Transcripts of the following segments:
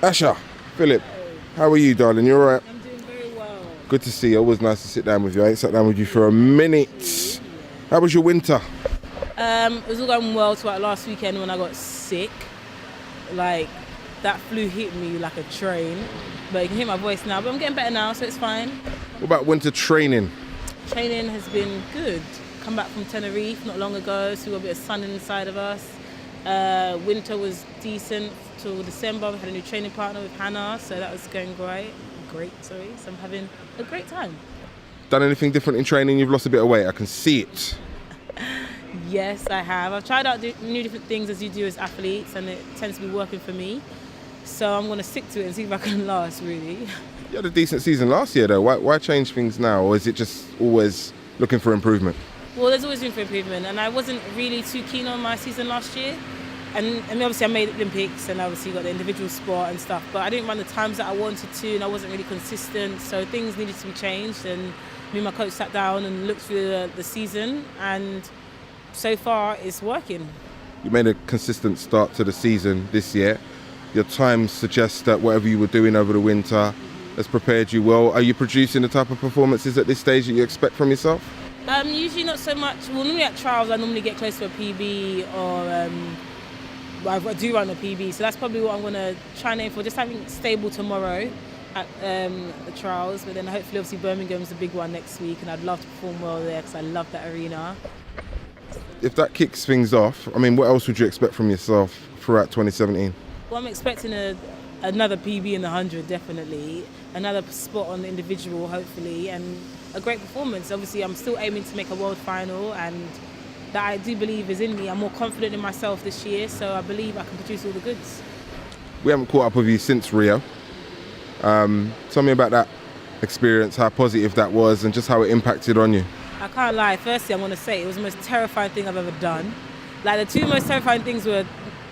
Asha Philip, how are you, darling? You alright? I'm doing very well. Good to see you. Always nice to sit down with you. I ain't sat down with you for a minute. How was your winter? It was all going well till last weekend when I got sick. Like, that flu hit me like a train. But you can hear my voice now. But I'm getting better now, so it's fine. What about winter training? Training has been good. Come back from Tenerife not long ago, so we got a bit of sun inside of us. Winter was decent till December. We had a new training partner with Hannah, so that was going great. So I'm having a great time. Done anything different in training? You've lost a bit of weight. I can see it. Yes, I have. I've tried out new different things as you do as athletes, and it tends to be working for me. So I'm going to stick to it and see if I can last, really. You had a decent season last year, though. Why change things now? Or is it just always looking for improvement? Well, there's always room for improvement, and I wasn't really too keen on my season last year. And I mean, obviously I made Olympics and obviously got the individual sport and stuff, but I didn't run the times that I wanted to, and I wasn't really consistent, so things needed to be changed. And me and my coach sat down and looked through the season, and so far it's working. You made a consistent start to the season this year. Your times suggest that whatever you were doing over the winter has prepared you well. Are you producing the type of performances at this stage that you expect from yourself? Usually not so much. Well, normally at trials I normally get close to a PB, or I do run a PB, so that's probably what I'm going to try and aim for. Just having stable tomorrow at the trials, but then hopefully obviously Birmingham's a big one next week, and I'd love to perform well there because I love that arena. If that kicks things off, I mean, what else would you expect from yourself throughout 2017? Well, I'm expecting another PB in the 100, definitely. Another spot on the individual, hopefully, and a great performance. Obviously, I'm still aiming to make a world final, and that I do believe is in me. I'm more confident in myself this year, so I believe I can produce all the goods. We haven't caught up with you since Rio. Tell me about that experience, how positive that was, and just how it impacted on you. I can't lie. Firstly, I'm going to say it was the most terrifying thing I've ever done. Like, the two most terrifying things were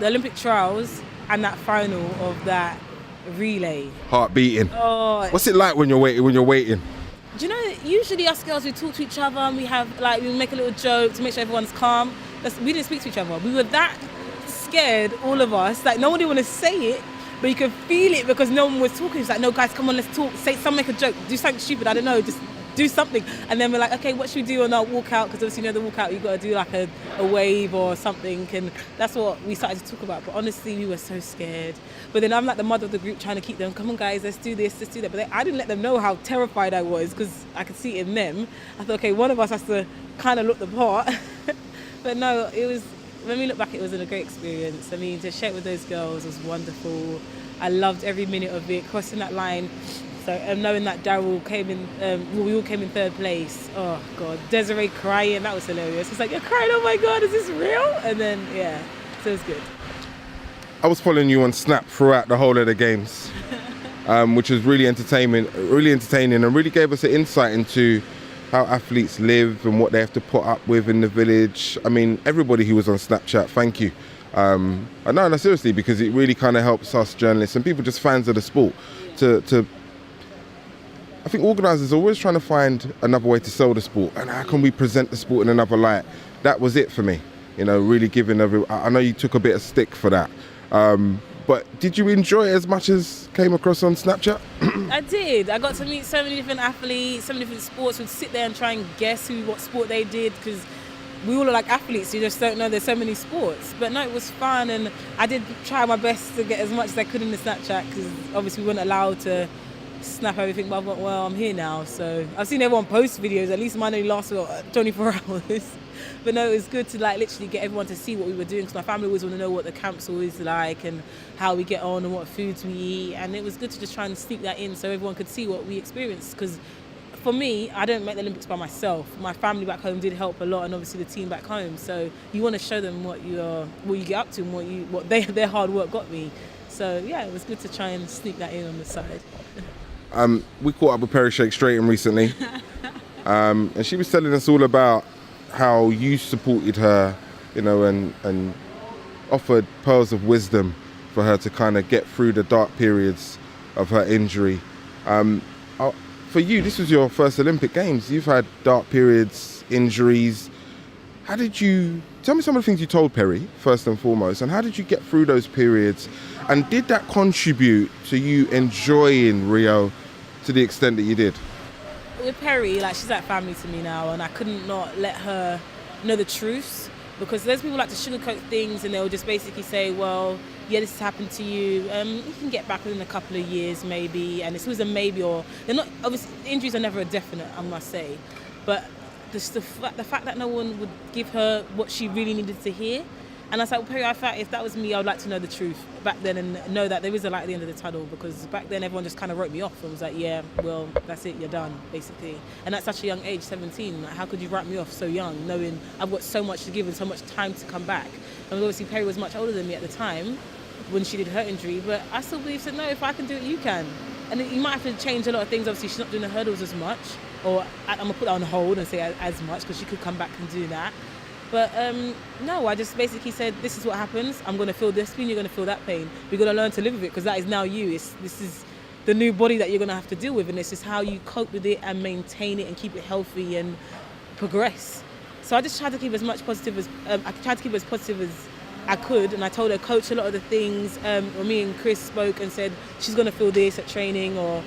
the Olympic trials and that final of that relay. Heart beating. Oh, What's it like when you're waiting? do you know, usually us girls, we talk to each other and we make a little joke to make sure everyone's calm. We didn't speak to each other. We were that scared, all of us. Like, no one didn't want to say it, but you could feel it because no one was talking. It's like, no, guys, come on, let's talk. Make a joke. Do something stupid. I don't know. Just do something. And then we're like, okay, what should we do on our walkout? Because obviously, the walkout, you've got to do like a wave or something. And that's what we started to talk about. But honestly, we were so scared. But then I'm like the mother of the group trying to keep them, come on, guys, let's do this, let's do that. But I didn't let them know how terrified I was because I could see it in them. I thought, okay, one of us has to kind of look the part. But no, when we look back, it was a great experience. I mean, to share it with those girls was wonderful. I loved every minute of it, crossing that line. So knowing that Daryl came in, we all came in third place. Oh God, Desiree crying, that was hilarious. It's like, you're crying, oh my God, is this real? And then, yeah, so it was good. I was following you on Snap throughout the whole of the games, which was really entertaining, and really gave us an insight into how athletes live and what they have to put up with in the village. I mean, everybody who was on Snapchat, thank you. No, seriously, because it really kind of helps us journalists and people just fans of the sport to I think organisers are always trying to find another way to sell the sport, and how can we present the sport in another light. That was it for me, really giving I know you took a bit of stick for that, but did you enjoy it as much as came across on Snapchat? I did. I got to meet so many different athletes, so many different sports. We'd sit there and try and guess what sport they did, because we all are like athletes, you just don't know there's so many sports. But no, it was fun, and I did try my best to get as much as I could in the Snapchat, because obviously we weren't allowed to snap everything, but I thought, well, I'm here now, so I've seen everyone post videos. At least mine only lasts for 24 hours. But no, it was good to literally get everyone to see what we were doing, because my family always want to know what the camp's always like and how we get on and what foods we eat, and it was good to just try and sneak that in so everyone could see what we experienced. Because for me, I don't make the Olympics by myself. My family back home did help a lot, and obviously the team back home, so you want to show them what you get up to and what their hard work got me. So yeah, it was good to try and sneak that in on the side. We caught up with Perry Shake Straighten recently, and she was telling us all about how you supported her, and offered pearls of wisdom for her to kind of get through the dark periods of her injury. For you, this was your first Olympic Games. You've had dark periods, injuries. How did you, tell me some of the things you told Perry, first and foremost, and how did you get through those periods? And did that contribute to you enjoying Rio to the extent that you did? With Perry, like, she's like family to me now, and I couldn't not let her know the truth, because there's people like to sugarcoat things, and they'll just basically say, well, yeah, this has happened to you. You can get back within a couple of years, maybe. And it's always a maybe, or they're not. Obviously, injuries are never a definite, I must say. But the fact that no one would give her what she really needed to hear. And I was like, well, Perry, I thought if that was me, I would like to know the truth back then and know that there is a light at the end of the tunnel, because back then everyone just kind of wrote me off and was like, yeah, well, that's it, you're done, basically. And at such a young age, 17, like, how could you write me off so young, knowing I've got so much to give and so much time to come back? And obviously Perry was much older than me at the time when she did her injury, but I still believe, said, no, if I can do it, you can. And you might have to change a lot of things. Obviously, she's not doing the hurdles as much, or I'm going to put that on hold and say as much, because she could come back and do that. But no, I just basically said, this is what happens. I'm going to feel this pain, you're going to feel that pain. We're going to learn to live with it, because that is now you. This is the new body that you're going to have to deal with, and this is how you cope with it and maintain it and keep it healthy and progress. So I just tried to keep as much positive as I tried to keep as positive as I could, and I told her coach a lot of the things. Or me and Chris spoke and said she's going to feel this at training, or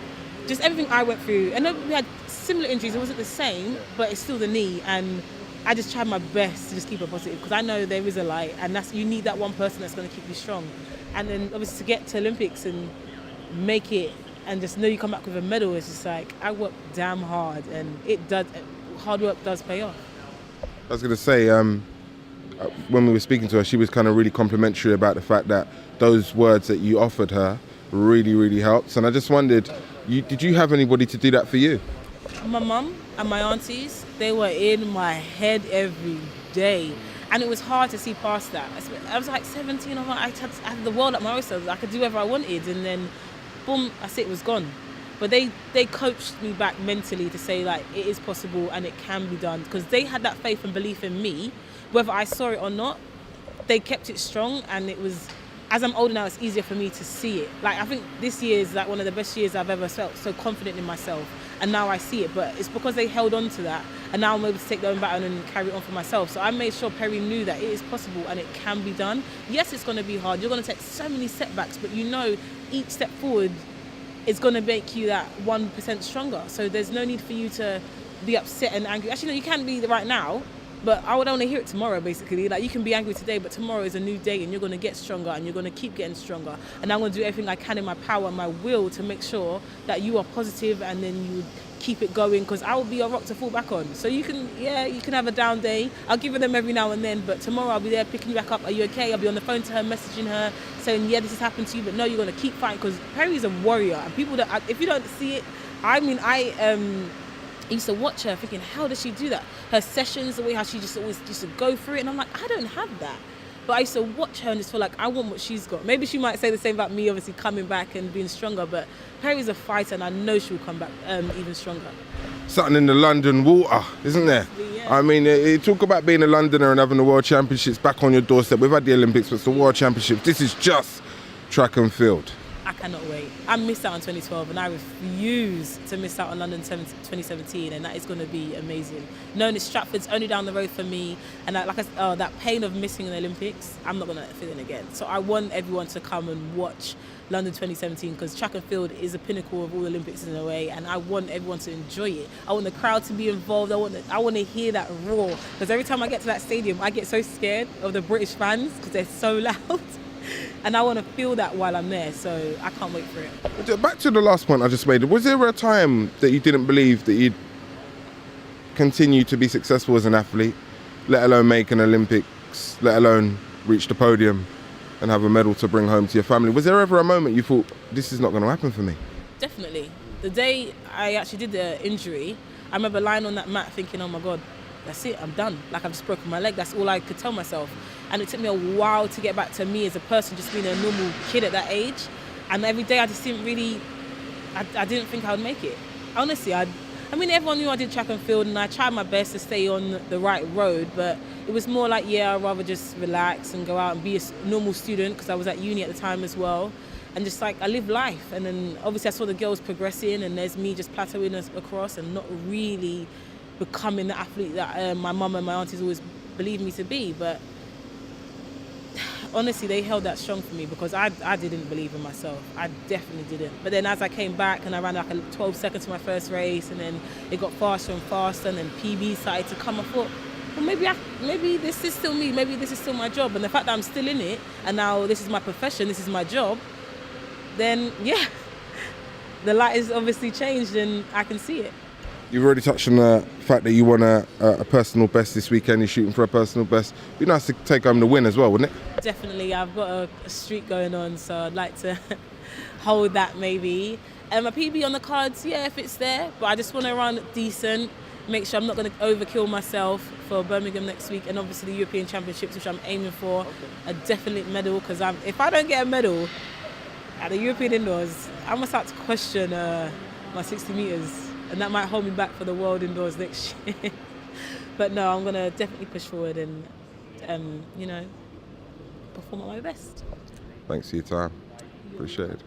just everything I went through. And we had similar injuries. It wasn't the same, but it's still the knee. And I just tried my best to just keep her positive, because I know there is a light, and you need that one person that's going to keep you strong. And then obviously to get to Olympics and make it, and just know you come back with a medal, it's just like, I worked damn hard, and hard work does pay off. I was going to say, when we were speaking to her, she was kind of really complimentary about the fact that those words that you offered her really, really helped. And I just wondered, did you have anybody to do that for you? My mum and my aunties, they were in my head every day. And it was hard to see past that. I was like 17, I had the world at my oyster. I could do whatever I wanted, and then boom, it was gone. But they coached me back mentally to say, like, it is possible and it can be done, because they had that faith and belief in me. Whether I saw it or not, they kept it strong, and it was, as I'm older now, it's easier for me to see it. Like, I think this year is like one of the best years I've ever felt so confident in myself, and now I see it. But it's because they held on to that, and now I'm able to take their own baton and carry it on for myself. So I made sure Perry knew that it is possible and it can be done. Yes, it's going to be hard. You're going to take so many setbacks, but you know each step forward is going to make you that 1% stronger. So there's no need for you to be upset and angry. Actually, no, you can be right now, but I would only hear it tomorrow, basically. Like, you can be angry today, but tomorrow is a new day, and you're going to get stronger, and you're going to keep getting stronger. And I'm going to do everything I can in my power and my will to make sure that you are positive, and then you keep it going, because I will be a rock to fall back on. So you can have a down day. I'll give her them every now and then, but tomorrow I'll be there picking you back up. Are you okay? I'll be on the phone to her, messaging her, saying, yeah, this has happened to you, but no, you're going to keep fighting, because Perry's a warrior. And people that, if you don't see it, I mean, I used to watch her thinking, how does she do that? Her sessions, the way how she just always used to go through it, and I'm like, I don't have that. But I used to watch her and just feel like, I want what she's got. Maybe she might say the same about me, obviously coming back and being stronger, but Perry's a fighter, and I know she'll come back even stronger. Something in the London water, isn't there? Yeah. I mean, you talk about being a Londoner and having the World Championships back on your doorstep. We've had the Olympics, but it's the World Championships. This is just track and field. I cannot wait. I missed out on 2012, and I refuse to miss out on London 2017, and that is going to be amazing. Knowing that Stratford's only down the road for me, and that pain of missing the Olympics, I'm not going to feel it again. So I want everyone to come and watch London 2017, because track and field is a pinnacle of all Olympics in a way, and I want everyone to enjoy it. I want the crowd to be involved. I want to hear that roar, because every time I get to that stadium, I get so scared of the British fans, because they're so loud. And I want to feel that while I'm there, so I can't wait for it. Back to the last point I just made, was there a time that you didn't believe that you'd continue to be successful as an athlete, let alone make an Olympics, let alone reach the podium and have a medal to bring home to your family? Was there ever a moment you thought, this is not going to happen for me? Definitely. The day I actually did the injury, I remember lying on that mat thinking, oh my God, that's it, I'm done. Like, I've just broken my leg. That's all I could tell myself. And it took me a while to get back to me as a person, just being a normal kid at that age. And every day I just didn't really, I didn't think I would make it. Honestly, I mean, everyone knew I did track and field, and I tried my best to stay on the right road, but it was more like, yeah, I'd rather just relax and go out and be a normal student, because I was at uni at the time as well. And just like, I live life. And then obviously I saw the girls progressing, and there's me just plateauing across and not really becoming the athlete that my mum and my aunties always believe me to be. But honestly, they held that strong for me because I didn't believe in myself. I definitely didn't. But then as I came back and I ran like 12 seconds to my first race, and then it got faster and faster, and then PB started to come, I thought, well, maybe this is still me. Maybe this is still my job. And the fact that I'm still in it, and now this is my profession, this is my job, then yeah, the light has obviously changed and I can see it. You've already touched on the fact that you won a personal best this weekend. You're shooting for a personal best. It'd be nice to take home the win as well, wouldn't it? Definitely. I've got a streak going on, so I'd like to hold that maybe. And my PB on the cards, yeah, if it's there. But I just want to run decent, make sure I'm not going to overkill myself for Birmingham next week, and obviously the European Championships, which I'm aiming for a definite medal. Because if I don't get a medal at the European Indoors, I'm going to start to question my 60 metres. And that might hold me back for the World Indoors next year. But no, I'm going to definitely push forward and, perform at my best. Thanks for your time. Appreciate it.